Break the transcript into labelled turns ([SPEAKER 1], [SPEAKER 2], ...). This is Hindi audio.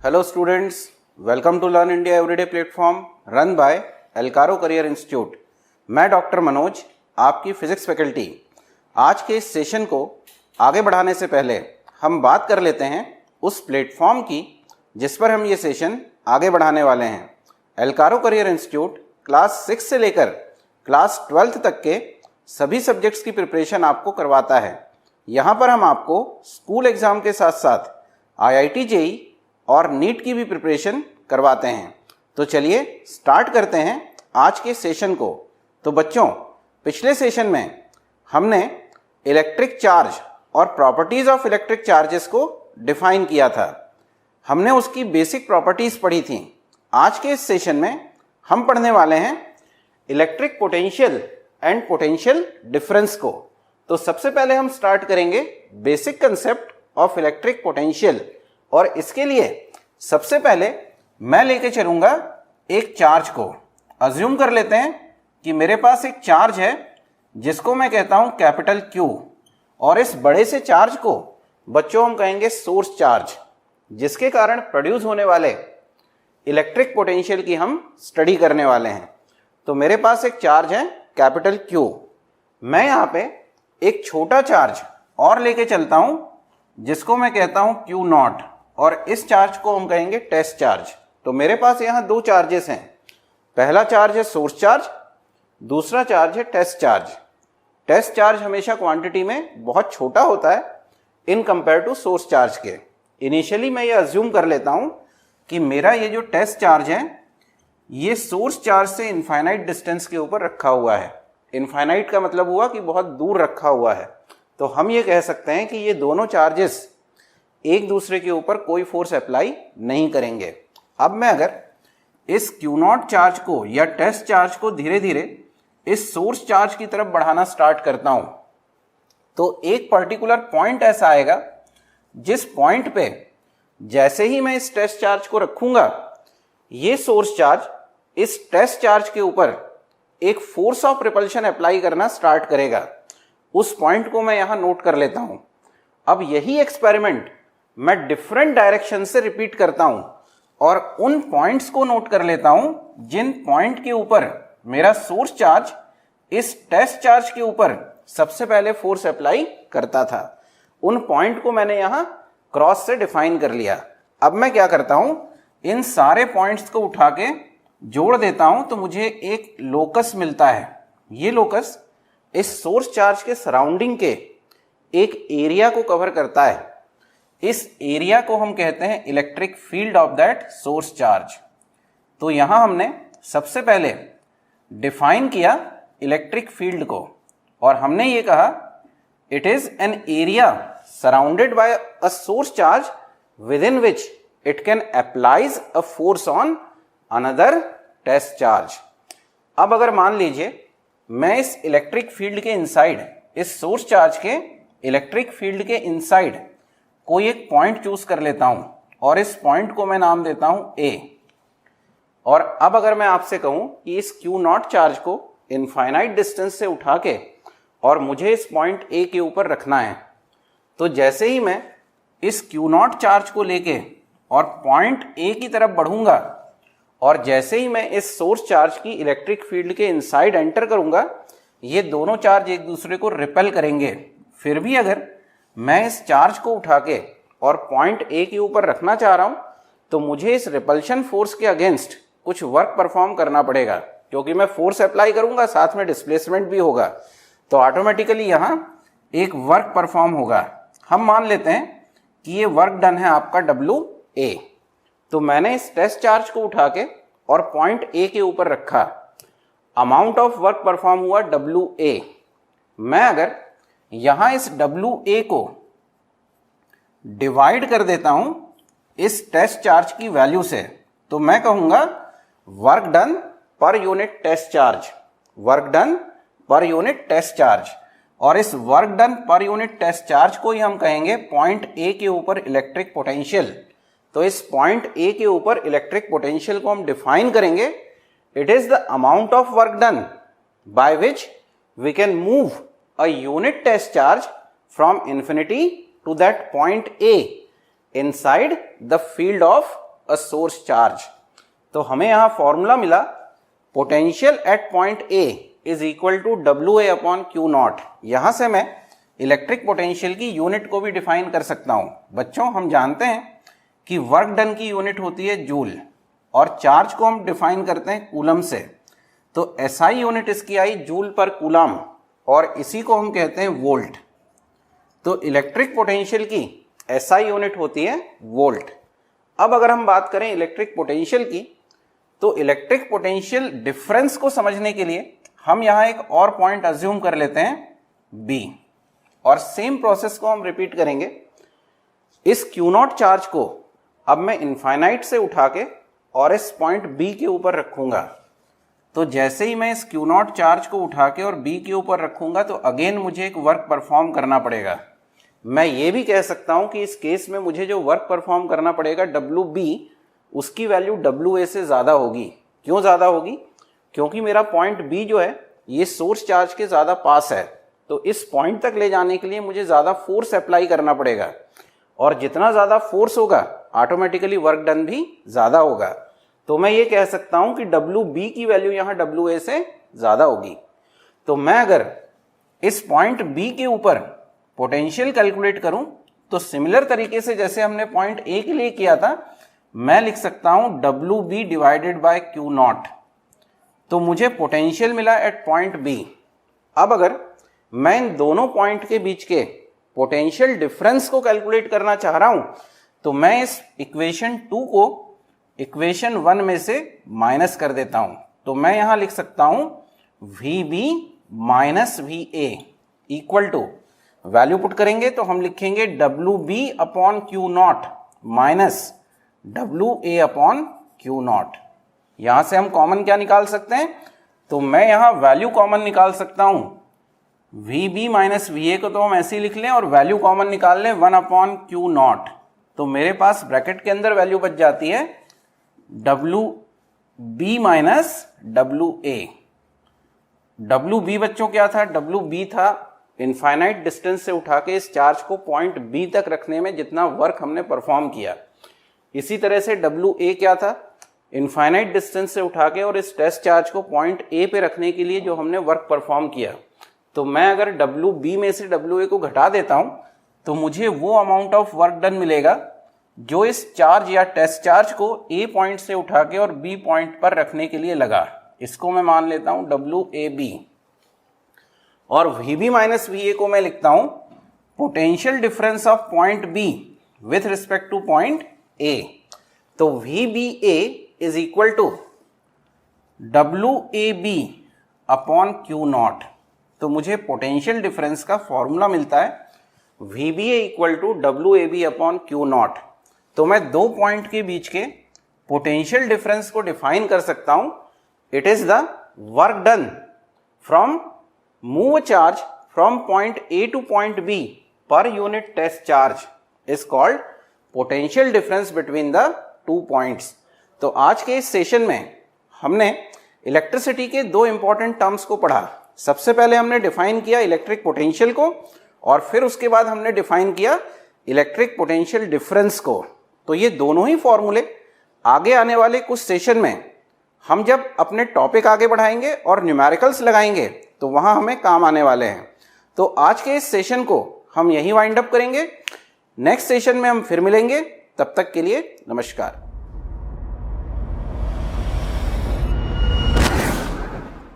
[SPEAKER 1] Hello students, welcome to Learn India Everyday platform run by एल्कारो करियर इंस्टीट्यूट। मैं डॉक्टर मनोज, आपकी फिजिक्स फैकल्टी। आज के इस सेशन को आगे बढ़ाने से पहले हम बात कर लेते हैं उस प्लेटफॉर्म की जिस पर हम ये सेशन आगे बढ़ाने वाले हैं। एल्कारो करियर इंस्टीट्यूट क्लास 6 से लेकर क्लास 12th तक के सभी सब्जेक्ट्स की प्रिपरेशन आपको करवाता है। यहाँ पर हम आपको स्कूल एग्ज़ाम के साथ साथ IIT JEE और नीट की भी प्रिपरेशन करवाते हैं। तो चलिए स्टार्ट करते हैं आज के सेशन को। तो बच्चों, पिछले सेशन में हमने इलेक्ट्रिक चार्ज और प्रॉपर्टीज़ ऑफ इलेक्ट्रिक चार्जेस को डिफाइन किया था। हमने उसकी बेसिक प्रॉपर्टीज़ पढ़ी थी। आज के इस सेशन में हम पढ़ने वाले हैं electric potential and potential difference को। तो सबसे पहले हम स्टार्ट करेंगे basic concept of electric potential, और इसके लिए सबसे पहले मैं लेके चलूंगा एक चार्ज को। अज्यूम कर लेते हैं कि मेरे पास एक चार्ज है जिसको मैं कहता हूं कैपिटल Q, और इस बड़े से चार्ज को बच्चों हम कहेंगे सोर्स चार्ज, जिसके कारण प्रोड्यूस होने वाले इलेक्ट्रिक पोटेंशियल की हम स्टडी करने वाले हैं। तो मेरे पास एक चार्ज है कैपिटल Q। मैं यहाँ पे एक छोटा चार्ज और लेके चलता हूं जिसको मैं कहता हूं Q0, और इस चार्ज को हम कहेंगे टेस्ट चार्ज। तो मेरे पास यहाँ दो चार्जेस हैं। पहला चार्ज है सोर्स चार्ज, दूसरा चार्ज है टेस्ट चार्ज। टेस्ट चार्ज हमेशा क्वांटिटी में बहुत छोटा होता है in compare to source charge के। इनिशियली मैं ये अज्यूम कर लेता हूँ कि मेरा ये जो टेस्ट चार्ज है ये सोर्स चार्ज से इनफाइनाइट डिस्टेंस के ऊपर रखा हुआ है। इनफाइनाइट का मतलब हुआ कि बहुत दूर रखा हुआ है। तो हम ये कह सकते हैं कि ये दोनों चार्जेस एक दूसरे के ऊपर कोई फोर्स अप्लाई नहीं करेंगे। अब मैं अगर इस Q0 चार्ज को या टेस्ट चार्ज को धीरे धीरे इस सोर्स चार्ज की तरफ बढ़ाना स्टार्ट करता हूं, तो एक पर्टिकुलर पॉइंट ऐसा आएगा जिस पॉइंट पे जैसे ही मैं इस टेस्ट चार्ज को रखूंगा, ये सोर्स चार्ज इस टेस्ट चार्ज के ऊपर एक फोर्स ऑफ रिपल्शन अप्लाई करना स्टार्ट करेगा। उस पॉइंट को मैं यहां नोट कर लेता हूं। अब यही एक्सपेरिमेंट मैं डिफरेंट डायरेक्शन से रिपीट करता हूं और उन पॉइंट्स को नोट कर लेता हूं जिन पॉइंट के ऊपर मेरा सोर्स चार्ज इस टेस्ट चार्ज के ऊपर सबसे पहले फोर्स अप्लाई करता था। उन पॉइंट को मैंने यहां क्रॉस से डिफाइन कर लिया। अब मैं क्या करता हूं, इन सारे पॉइंट्स को उठा के जोड़ देता हूं तो मुझे एक लोकस मिलता है। ये लोकस इस सोर्स चार्ज के सराउंडिंग के एक एरिया को कवर करता है। इस एरिया को हम कहते हैं electric field of that source charge. तो यहां हमने सबसे पहले डिफाइन किया इलेक्ट्रिक फील्ड को, और हमने ये कहा it is an area surrounded by a source charge within which it can applies a force on another test charge. अब अगर मान लीजिए मैं इस इलेक्ट्रिक फील्ड के इनसाइड, इस सोर्स चार्ज के इलेक्ट्रिक फील्ड के इनसाइड कोई एक पॉइंट चूज कर लेता हूं, और इस पॉइंट को मैं नाम देता हूं A। और अब अगर मैं आपसे कहूं कि इस Q0 चार्ज को इनफाइनाइट डिस्टेंस से उठा के और मुझे इस पॉइंट A के ऊपर रखना है, तो जैसे ही मैं इस Q0 चार्ज को लेके और पॉइंट A की तरफ बढ़ूंगा, और जैसे ही मैं इस सोर्स चार्ज की इलेक्ट्रिक फील्ड के इनसाइड एंटर करूंगा, ये दोनों चार्ज एक दूसरे को रिपेल करेंगे। फिर भी अगर मैं इस चार्ज को उठा के और पॉइंट A के ऊपर रखना चाह रहा हूं, तो मुझे इस रिपल्शन फोर्स के अगेंस्ट कुछ वर्क परफॉर्म करना पड़ेगा, क्योंकि मैं फोर्स अप्लाई करूंगा साथ में डिस्प्लेसमेंट भी होगा। तो ऑटोमेटिकली यहां एक वर्क परफॉर्म होगा। हम मान लेते हैं कि ये वर्क डन है आपका WA। तो मैंने इस टेस्ट चार्ज को उठा के और पॉइंट A के ऊपर रखा। अमाउंट ऑफ वर्क परफॉर्म हुआ WA। मैं अगर यहां इस WA को डिवाइड कर देता हूं इस टेस्ट चार्ज की वैल्यू से, तो मैं कहूंगा work done per unit test charge, work done per unit test charge. और इस work done per unit test charge को ही हम कहेंगे पॉइंट A के ऊपर इलेक्ट्रिक पोटेंशियल। तो इस पॉइंट A के ऊपर इलेक्ट्रिक पोटेंशियल को हम डिफाइन करेंगे, it is the amount of work done by which we can move a unit test charge from infinity to that point A inside the field of a source charge. तो हमें यहाँ फॉर्मूला मिला potential at point A is equal to W A upon Q naught. यहाँ से मैं इलेक्ट्रिक पोटेंशियल की यूनिट को भी डिफाइन कर सकता हूँ। बच्चों हम जानते हैं कि वर्क डन की यूनिट होती है जूल और चार्ज को हम डिफाइन करते हैं कूलम से। तो एसआई यूनिट इसकी आई जूल पर कूलम और इसी को हम कहते हैं वोल्ट। तो इलेक्ट्रिक पोटेंशियल की एसआई यूनिट होती है वोल्ट। अब अगर हम बात करें इलेक्ट्रिक पोटेंशियल की, तो इलेक्ट्रिक पोटेंशियल डिफरेंस को समझने के लिए हम यहाँ एक और पॉइंट अज्यूम कर लेते हैं बी, और सेम प्रोसेस को हम रिपीट करेंगे। इस क्यू नॉट चार्ज को अब मैं इनफाइनाइट से उठा के और इस पॉइंट बी के ऊपर रखूंगा। तो जैसे ही मैं इस क्यू नॉट चार्ज को उठा के और बी के ऊपर रखूंगा तो अगेन मुझे एक वर्क परफॉर्म करना पड़ेगा। मैं ये भी कह सकता हूं कि इस केस में मुझे जो वर्क परफॉर्म करना पड़ेगा डब्ल्यू बी, उसकी वैल्यू डब्ल्यू ए से ज़्यादा होगी। क्यों ज़्यादा होगी? क्योंकि मेरा पॉइंट बी जो है ये सोर्स चार्ज के ज़्यादा पास है। तो इस पॉइंट तक ले जाने के लिए मुझे ज़्यादा फोर्स अप्लाई करना पड़ेगा, और जितना ज़्यादा फोर्स होगा ऑटोमेटिकली वर्क डन भी ज़्यादा होगा। तो मैं ये कह सकता हूं कि डब्ल्यू बी की वैल्यू यहाँ डब्ल्यू ए से ज़्यादा होगी। तो मैं अगर इस पॉइंट बी के ऊपर पोटेंशियल कैलकुलेट करूं तो सिमिलर तरीके से जैसे हमने पॉइंट ए के लिए किया था, मैं लिख सकता हूं W B divided by Q not. तो मुझे पोटेंशियल मिला एट पॉइंट बी। अब अगर मैं इन दोनों पॉइंट के बीच के पोटेंशियल डिफरेंस को कैलकुलेट करना चाह रहा हूं, तो मैं इस इक्वेशन 2 को इक्वेशन 1 में से माइनस कर देता हूं। तो मैं यहां लिख सकता हूं V B minus V A equal to, value put करेंगे तो हम लिखेंगे W B upon Q naught minus W A upon Q naught. यहां से हम कॉमन क्या निकाल सकते हैं? तो मैं यहां वैल्यू कॉमन निकाल सकता हूं। V B minus V A को तो हम ऐसे ही लिख लें और वैल्यू कॉमन निकाल लें 1 अपॉन क्यू नॉट। तो मेरे पास ब्रैकेट के अंदर वैल्यू बच जाती है W B minus W A. W B बच्चों क्या था? डब्ल्यू बी था इनफाइनाइट डिस्टेंस से उठा के इस चार्ज को पॉइंट बी तक रखने में जितना वर्क हमने परफॉर्म किया। इसी तरह से डब्ल्यू ए क्या था? इनफाइनाइट डिस्टेंस से उठा के और इस टेस्ट चार्ज को पॉइंट ए पे रखने के लिए जो हमने वर्क परफॉर्म किया। तो मैं अगर डब्ल्यू बी में से डब्ल्यू ए को घटा देता हूं तो मुझे वो अमाउंट ऑफ वर्क डन मिलेगा जो इस चार्ज या टेस्ट चार्ज को ए पॉइंट से उठा के और बी पॉइंट पर रखने के लिए लगा। इसको मैं मान लेता हूं डब्ल्यू ए बी। और V B minus V A को मैं लिखता हूं potential difference of point B with respect to point A. तो V B A is equal to W A B upon Q not. तो मुझे पोटेंशियल डिफरेंस का फॉर्मूला मिलता है V B A equal to W A B upon Q not. तो मैं दो पॉइंट के बीच के पोटेंशियल डिफरेंस को डिफाइन कर सकता हूं। It is the work done from move charge from point A to point B per unit test charge is called potential difference between the two points. तो आज के इस सेशन में हमने इलेक्ट्रिसिटी के दो इंपॉर्टेंट टर्म्स को पढ़ा। सबसे पहले हमने डिफाइन किया इलेक्ट्रिक पोटेंशियल को, और फिर उसके बाद हमने डिफाइन किया इलेक्ट्रिक पोटेंशियल डिफरेंस को। तो ये दोनों ही फॉर्मूले आगे आने वाले कुछ सेशन में हम जब अपने टॉपिक आगे बढ़ाएंगे और न्यूमेरिकल्स लगाएंगे तो वहां हमें काम आने वाले हैं। तो आज के इस सेशन को हम यही वाइंड अप करेंगे। नेक्स्ट सेशन में हम फिर मिलेंगे। तब तक के लिए नमस्कार।